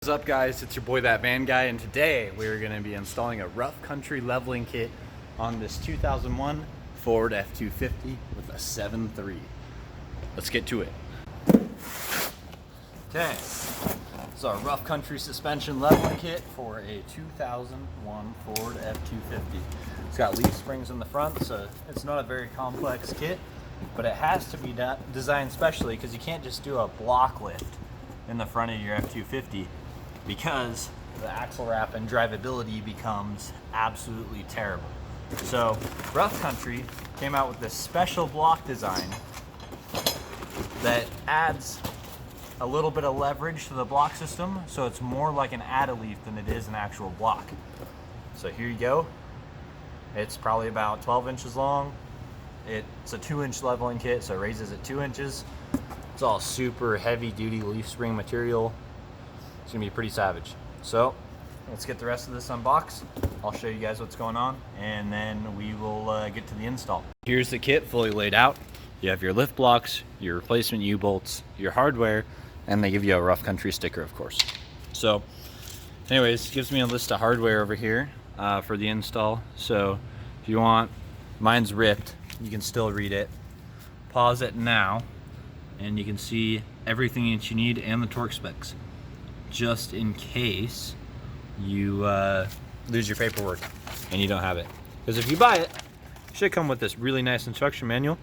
What's up guys, it's your boy That Man Guy, and today we're going to be installing a rough country leveling kit on this 2001 Ford F250 with a 7.3. Let's get to it. Okay, it's our rough country suspension leveling kit for a 2001 Ford F250. It's got leaf springs in the front, so it's not a very complex kit, but it has to be designed specially because you can't just do a block lift in the front of your F250, because the axle wrap and drivability becomes absolutely terrible. So Rough Country came out with this special block design that adds a little bit of leverage to the block system, so it's more like an add-a-leaf than it is an actual block. So here you go. It's probably about 12 inches long. It's a 2-inch leveling kit, so it raises it 2 inches. It's all super heavy-duty leaf spring material. It's gonna be pretty savage. So let's get the rest of this unboxed. I'll show you guys what's going on, and then we will get to the install. Here's the kit fully laid out. You have your lift blocks, your replacement U-bolts, your hardware, and they give you a Rough Country sticker, of course. So anyways, it gives me a list of hardware over here for the install. So if you want, mine's ripped, you can still read it. Pause it now, and you can see everything that you need and the torque specs, just in case you lose your paperwork and you don't have it. Because if you buy it, it should come with this really nice instruction manual,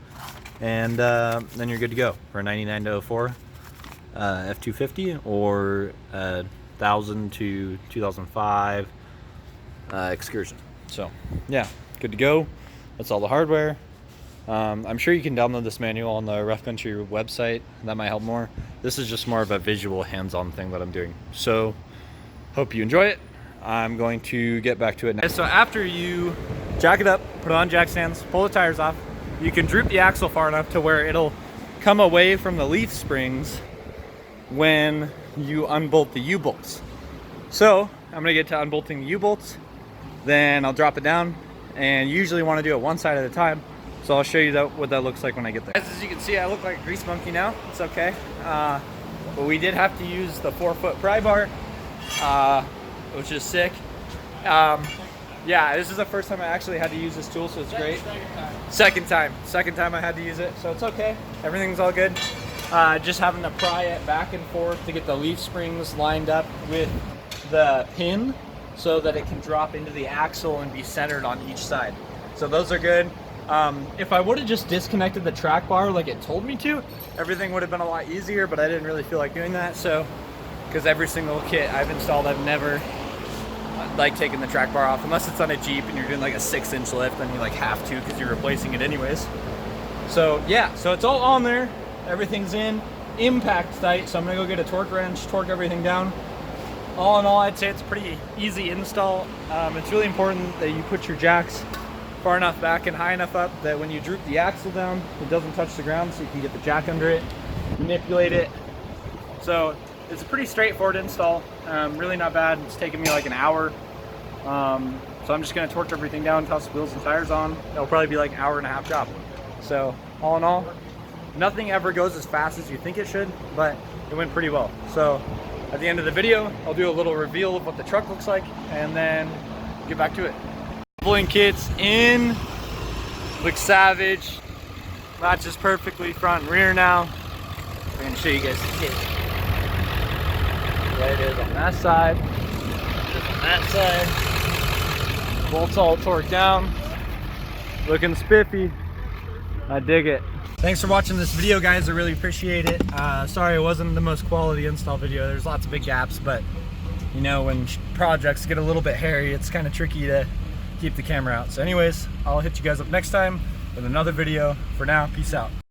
and then you're good to go for a 99 to 04 F250 or 1000 to 2005 Excursion. So yeah, good to go. That's all the hardware. I'm sure you can download this manual on the Rough Country website. That might help more. This is just more of a visual hands-on thing that I'm doing. So hope you enjoy it. I'm going to get back to it now. So after you jack it up, put it on jack stands, pull the tires off, you can droop the axle far enough to where it'll come away from the leaf springs when you unbolt the U-bolts. So I'm gonna get to unbolting the U-bolts, then I'll drop it down, and you usually wanna do it one side at a time. So I'll show you what that looks like when I get there. As you can see, I look like a grease monkey now. It's okay. But we did have to use the 4-foot pry bar, which is sick. Yeah, this is the first time I actually had to use this tool, so it's great. Second time I had to use it, so it's okay. Everything's all good. Just having to pry it back and forth to get the leaf springs lined up with the pin so that it can drop into the axle and be centered on each side. So those are good. If I would have just disconnected the track bar like it told me to, everything would have been a lot easier, but I didn't really feel like doing that. So, because every single kit I've installed, I've never like taken the track bar off, unless it's on a Jeep and you're doing like a 6-inch lift, then you like have to because you're replacing it anyways. So yeah, so it's all on there. Everything's in, impact tight. So I'm gonna go get a torque wrench, torque everything down. All in all, I'd say it's a pretty easy install. It's really important that you put your jacks far enough back and high enough up that when you droop the axle down, it doesn't touch the ground, so you can get the jack under it, manipulate it. So it's a pretty straightforward install, really not bad. It's taken me like an hour. So I'm just gonna torch everything down, toss the wheels and tires on. It'll probably be like an 1.5-hour job. So all in all, nothing ever goes as fast as you think it should, but it went pretty well. So at the end of the video, I'll do a little reveal of what the truck looks like and then get back to it. Leveling kit's in, looks savage, matches perfectly front and rear now. I'm gonna show you guys the kit. There it is on that side, just on that side. Bolts all torqued down, looking spiffy. I dig it. Thanks for watching this video, guys. I really appreciate it. Sorry it wasn't the most quality install video. There's lots of big gaps, but you know, when projects get a little bit hairy, it's kind of tricky to keep the camera out. So anyways, I'll hit you guys up next time with another video. For now, peace out.